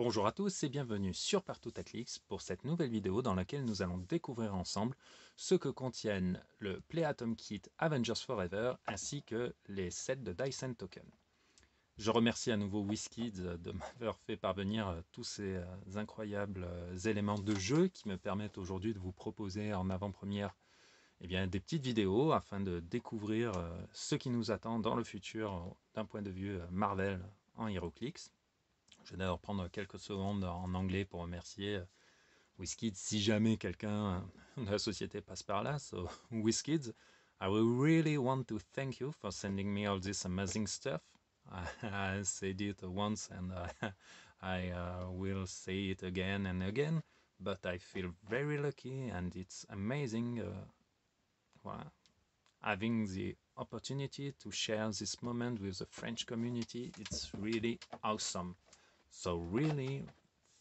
Bonjour à tous et bienvenue sur Partout à Clics pour cette nouvelle vidéo dans laquelle nous allons découvrir ensemble ce que contiennent le Play Atom Kit Avengers Forever ainsi que les sets de Dice and Token. Je remercie à nouveau WizKids de m'avoir fait parvenir tous ces incroyables éléments de jeu qui me permettent aujourd'hui de vous proposer en avant-première des petites vidéos afin de découvrir ce qui nous attend dans le futur d'un point de vue Marvel en HeroClix. Je vais d'ailleurs prendre quelques secondes en anglais pour remercier WizKids si jamais quelqu'un de la société passe par là. So, WizKids, I will really want to thank you for sending me all this amazing stuff. I said it once and I will say it again and again, but I feel very lucky and it's amazing having the opportunity to share this moment with the French community. It's really awesome. So really,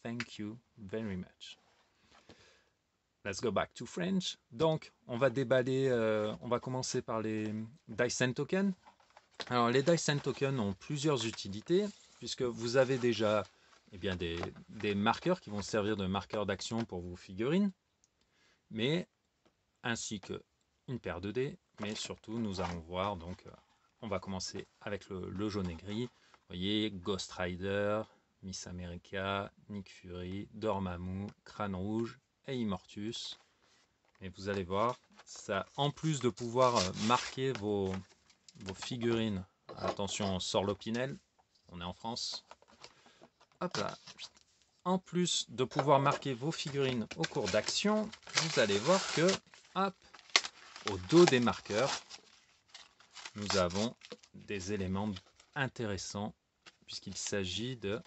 thank you very much. Let's go back to French. Donc, on va déballer, on va commencer par les Dice and Token. Alors, les Dice and Token ont plusieurs utilités, puisque vous avez déjà des marqueurs qui vont servir de marqueurs d'action pour vos figurines, mais ainsi qu'une paire de dés, mais surtout, nous allons voir, donc, on va commencer avec le jaune et gris. Vous voyez, Ghost Rider, Miss America, Nick Fury, Dormammu, Crâne Rouge et Immortus. Et vous allez voir, ça, en plus de pouvoir marquer vos figurines, attention, on sort l'Opinel, on est en France. Hop là. En plus de pouvoir marquer vos figurines au cours d'action, vous allez voir que, hop, au dos des marqueurs, nous avons des éléments intéressants puisqu'il s'agit de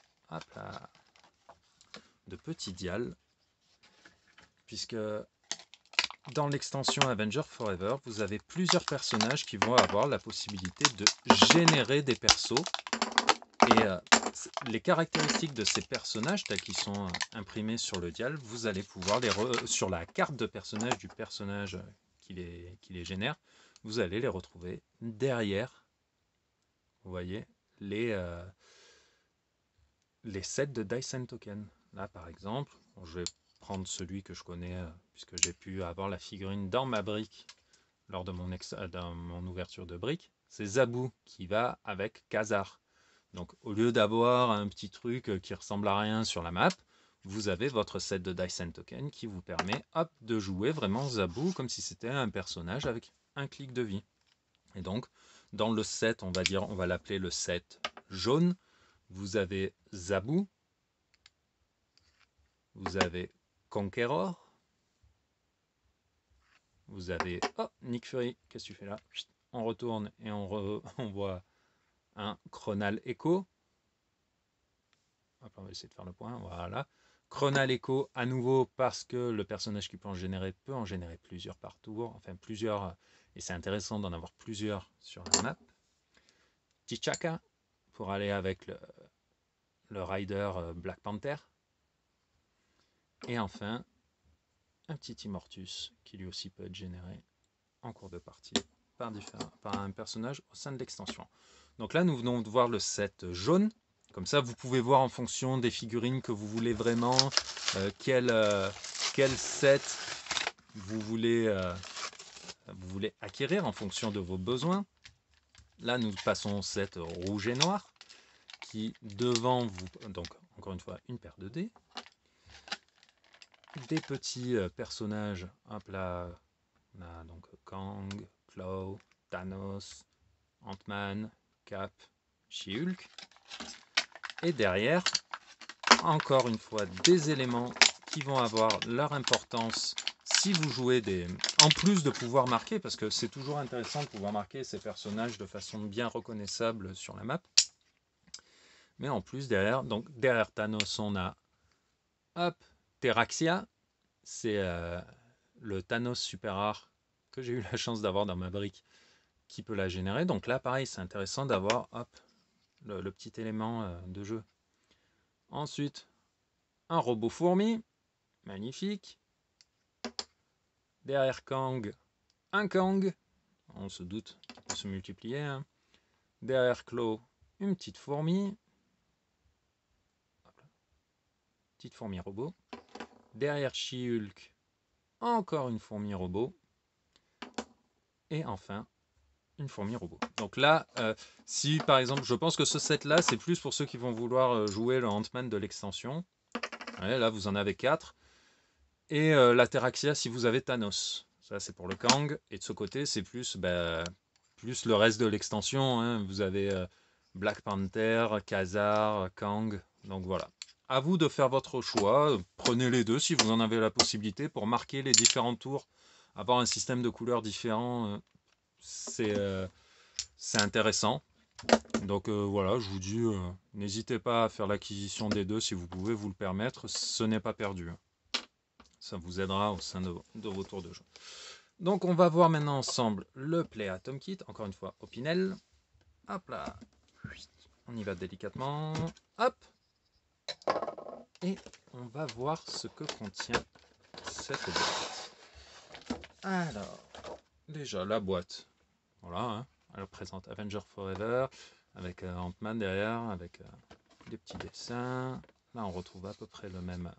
petits dials, puisque dans l'extension Avengers Forever, vous avez plusieurs personnages qui vont avoir la possibilité de générer des persos. Et les caractéristiques de ces personnages, tels qu'ils sont imprimés sur le dial, vous allez pouvoir sur la carte de personnage du personnage qui les génère, vous allez les retrouver derrière, vous voyez, les sets de Dice and Token. Là, par exemple, je vais prendre celui que je connais, puisque j'ai pu avoir la figurine dans ma brique lors de mon ouverture de brique. C'est Zabu qui va avec Khazar. Donc, au lieu d'avoir un petit truc qui ressemble à rien sur la map, vous avez votre set de Dice and Token qui vous permet de jouer vraiment Zabu comme si c'était un personnage avec un clic de vie. Et donc, dans le set, on va l'appeler le set jaune. Vous avez Zabu, vous avez Conqueror, vous avez Nick Fury, qu'est-ce que tu fais là? On retourne et on voit un Chronal Echo. Hop, on va essayer de faire le point, voilà. Chronal Echo à nouveau parce que le personnage qui peut en générer plusieurs par tour, enfin plusieurs, et c'est intéressant d'en avoir plusieurs sur la map. T'Chaka pour aller avec le Rider Black Panther. Et enfin, un petit Immortus qui lui aussi peut être généré en cours de partie par un personnage au sein de l'extension. Donc là, nous venons de voir le set jaune. Comme ça, vous pouvez voir en fonction des figurines que vous voulez vraiment, quel set vous voulez acquérir en fonction de vos besoins. Là, nous passons au set rouge et noir, qui devant vous, donc encore une fois, une paire de dés, des petits personnages, hop là, on a donc Kang, Klaw, Thanos, Ant-Man, Cap, She-Hulk. Et derrière, encore une fois, des éléments qui vont avoir leur importance si vous jouez en plus de pouvoir marquer, parce que c'est toujours intéressant de pouvoir marquer ces personnages de façon bien reconnaissable sur la map. Mais en plus, derrière Thanos, on a Terraxia. C'est le Thanos super rare que j'ai eu la chance d'avoir dans ma brique qui peut la générer. Donc là, pareil, c'est intéressant d'avoir le petit élément de jeu. Ensuite, un robot fourmi, magnifique. Derrière Kang, un Kang, on se doute qu'il peut se multiplier. Hein. Derrière Klaw, une petite fourmi. petite fourmi robot. Derrière She-Hulk, encore une fourmi robot. Et enfin, une fourmi robot. Donc là, si par exemple, je pense que ce set-là, c'est plus pour ceux qui vont vouloir jouer le Ant-Man de l'extension. Ouais, là, vous en avez 4. Et la Terraxia, si vous avez Thanos. Ça, c'est pour le Kang. Et de ce côté, c'est plus, plus le reste de l'extension. Hein. Vous avez Black Panther, Khazar, Kang. Donc voilà. À vous de faire votre choix. Prenez les deux si vous en avez la possibilité pour marquer les différents tours. Avoir un système de couleurs différent, c'est intéressant. Donc voilà, je vous dis, n'hésitez pas à faire l'acquisition des deux si vous pouvez vous le permettre. Ce n'est pas perdu. Ça vous aidera au sein de vos tours de jeu. Donc on va voir maintenant ensemble le Play Atom Kit. Encore une fois, Opinel. Hop là. On y va délicatement. Hop. Et on va voir ce que contient cette boîte. Alors, déjà la boîte. Voilà, hein. Elle présente Avenger Forever avec Ant-Man derrière, avec des petits dessins. Là, on retrouve à peu près le même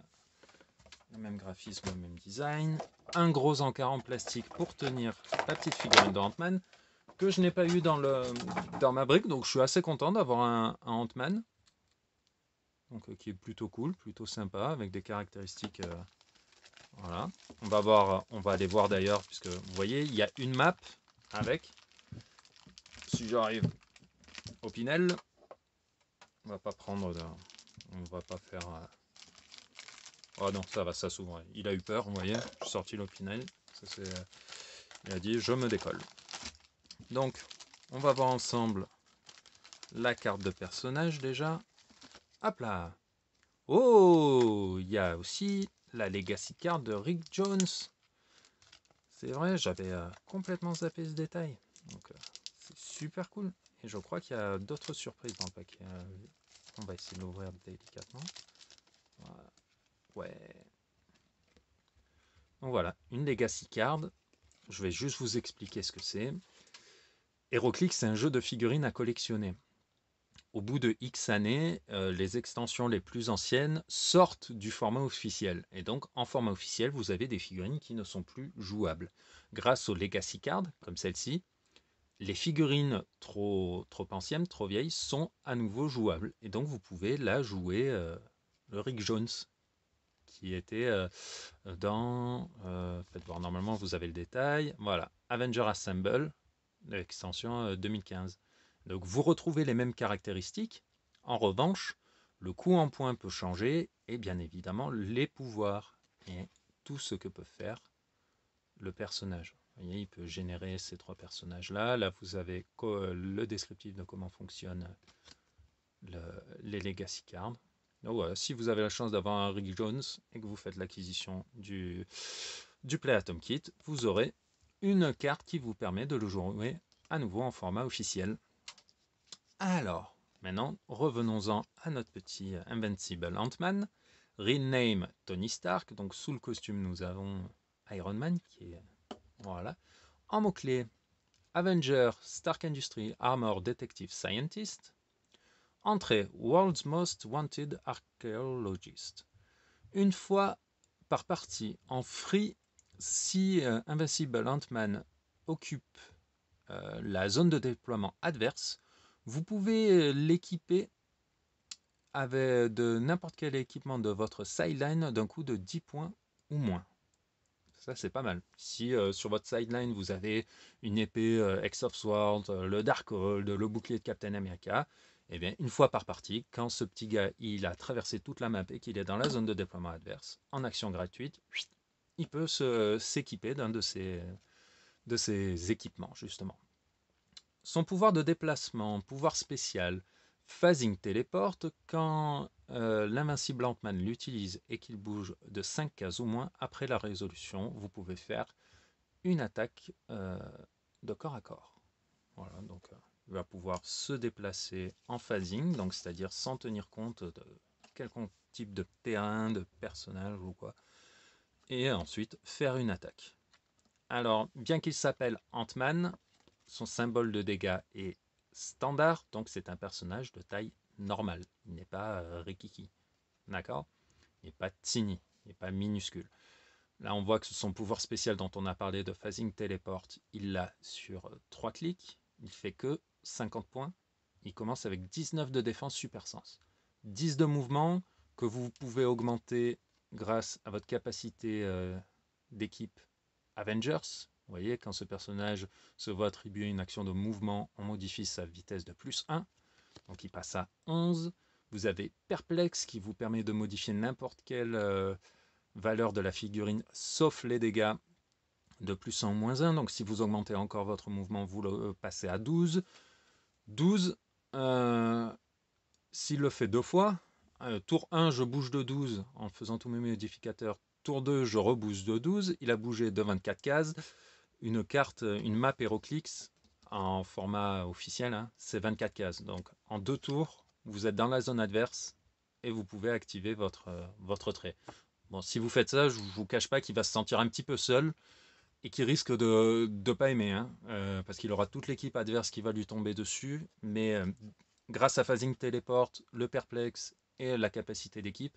graphisme, le même design. Un gros encart en plastique pour tenir la petite figurine de Ant-Man que je n'ai pas eu dans ma brique, donc je suis assez content d'avoir un Ant-Man. Donc, qui est plutôt cool, plutôt sympa, avec des caractéristiques. Voilà. On va aller voir d'ailleurs, puisque vous voyez, il y a une map avec. Si j'arrive au Pinel, on va pas prendre. On va pas faire. Oh non, ça va, ça s'ouvre. Il a eu peur, vous voyez. Je suis sorti l'Opinel. Il a dit je me décolle. Donc, on va voir ensemble la carte de personnage déjà. Hop là. Oh, il y a aussi la Legacy Card de Rick Jones. C'est vrai, j'avais complètement zappé ce détail. Donc, c'est super cool. Et je crois qu'il y a d'autres surprises dans le paquet. On va essayer de l'ouvrir délicatement. Voilà. Ouais. Donc voilà, une Legacy Card. Je vais juste vous expliquer ce que c'est. HeroClix, c'est un jeu de figurines à collectionner. Au bout de X années, les extensions les plus anciennes sortent du format officiel. Et donc, en format officiel, vous avez des figurines qui ne sont plus jouables. Grâce aux Legacy Cards, comme celle-ci, les figurines trop anciennes, trop vieilles, sont à nouveau jouables. Et donc, vous pouvez là jouer le Rick Jones, qui était dans... faites voir, normalement, vous avez le détail. Voilà, Avenger Assemble, l'extension 2015. Donc vous retrouvez les mêmes caractéristiques. En revanche, le coup en point peut changer et bien évidemment les pouvoirs et tout ce que peut faire le personnage. Vous voyez, il peut générer ces 3 personnages-là. Là, vous avez le descriptif de comment fonctionnent les Legacy Cards. Donc voilà, si vous avez la chance d'avoir un Rick Jones et que vous faites l'acquisition du Play Atom Kit, vous aurez une carte qui vous permet de le jouer à nouveau en format officiel. Alors, maintenant, revenons-en à notre petit Invincible Ant-Man. Real name Tony Stark. Donc, sous le costume, nous avons Iron Man, qui est... Voilà. En mots-clés, Avenger, Stark Industries, Armor, Detective, Scientist. Entrée, World's Most Wanted Archaeologist. Une fois par partie, en free, si Invincible Ant-Man occupe la zone de déploiement adverse, vous pouvez l'équiper avec de n'importe quel équipement de votre sideline d'un coup de 10 points ou moins. Ça, c'est pas mal. Si sur votre sideline, vous avez une épée X of Swords, le Darkhold, le bouclier de Captain America, eh bien, une fois par partie, quand ce petit gars il a traversé toute la map et qu'il est dans la zone de déploiement adverse, en action gratuite, il peut s'équiper d'un de ces équipements, justement. Son pouvoir de déplacement, pouvoir spécial, phasing téléporte, quand l'invincible Ant-Man l'utilise et qu'il bouge de 5 cases ou moins, après la résolution, vous pouvez faire une attaque de corps à corps. Voilà, donc il va pouvoir se déplacer en phasing, donc c'est-à-dire sans tenir compte de quelconque type de terrain, de personnage ou quoi, et ensuite faire une attaque. Alors, bien qu'il s'appelle Ant-Man, son symbole de dégâts est standard, donc c'est un personnage de taille normale. Il n'est pas Rikiki. D'accord? il n'est pas tiny, il n'est pas minuscule. Là, on voit que son pouvoir spécial dont on a parlé de phasing téléport, il l'a sur 3 clics. Il fait que 50 points. Il commence avec 19 de défense super sens. 10 de mouvement que vous pouvez augmenter grâce à votre capacité d'équipe Avengers. Vous voyez, quand ce personnage se voit attribuer une action de mouvement, on modifie sa vitesse de plus 1. Donc il passe à 11. Vous avez Perplexe qui vous permet de modifier n'importe quelle valeur de la figurine, sauf les dégâts de plus 1 ou moins 1. Donc si vous augmentez encore votre mouvement, vous le passez à 12. 12, s'il le fait 2 fois, tour 1, je bouge de 12 en faisant tous mes modificateurs. Tour 2, je rebouge de 12. Il a bougé de 24 cases. Une carte, une map HeroClix en format officiel, hein, c'est 24 cases. Donc en 2 tours, vous êtes dans la zone adverse et vous pouvez activer votre trait. Bon, si vous faites ça, je ne vous cache pas qu'il va se sentir un petit peu seul et qu'il risque de ne pas aimer, hein, parce qu'il aura toute l'équipe adverse qui va lui tomber dessus. Mais grâce à Phasing Téléport, le perplexe et la capacité d'équipe,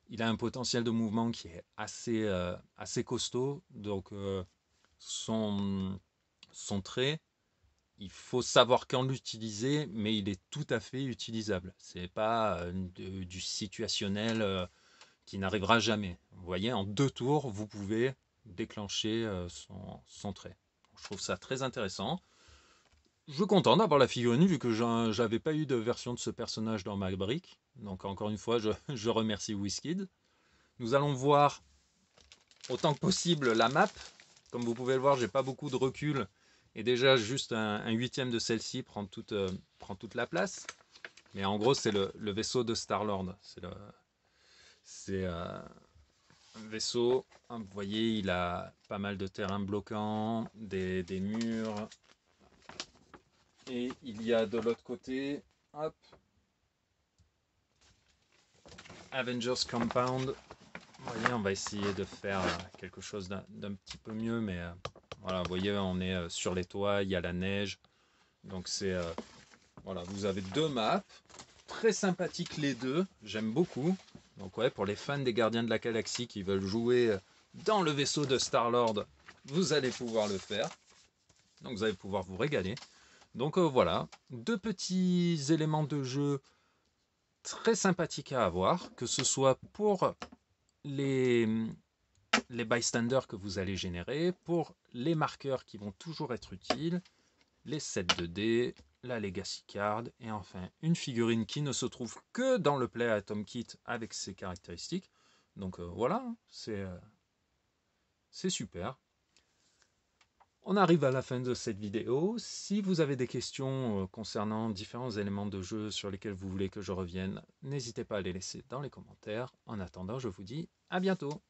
il a un potentiel de mouvement qui est assez costaud. Donc son trait, il faut savoir quand l'utiliser, mais il est tout à fait utilisable. C'est pas du situationnel qui n'arrivera jamais. Vous voyez, en 2 tours, vous pouvez déclencher son trait. Je trouve ça très intéressant. Je suis content d'avoir la figurine vu que j'avais pas eu de version de ce personnage dans ma brique. Donc encore une fois, je remercie WizKid. Nous allons voir autant que possible la map. Comme vous pouvez le voir, j'ai pas beaucoup de recul. Et déjà, juste un huitième de celle-ci prend toute la place. Mais en gros, c'est le vaisseau de Star-Lord. C'est un vaisseau. Vous voyez, il a pas mal de terrain bloquant, des murs. Et il y a de l'autre côté, hop, Avengers Compound. Vous voyez, on va essayer de faire quelque chose d'un petit peu mieux, mais voilà, vous voyez, on est sur les toits, il y a la neige. Donc c'est voilà, vous avez 2 maps, très sympathiques les deux, j'aime beaucoup. Donc ouais, pour les fans des Gardiens de la Galaxie qui veulent jouer dans le vaisseau de Star-Lord, vous allez pouvoir le faire. Donc vous allez pouvoir vous régaler. Donc voilà, 2 petits éléments de jeu très sympathiques à avoir, que ce soit pour les bystanders que vous allez générer, pour les marqueurs qui vont toujours être utiles, les sets de dés, la Legacy Card, et enfin une figurine qui ne se trouve que dans le Play Atom Kit avec ses caractéristiques. Donc voilà, c'est super. On arrive à la fin de cette vidéo. Si vous avez des questions concernant différents éléments de jeu sur lesquels vous voulez que je revienne, n'hésitez pas à les laisser dans les commentaires. En attendant, je vous dis à bientôt.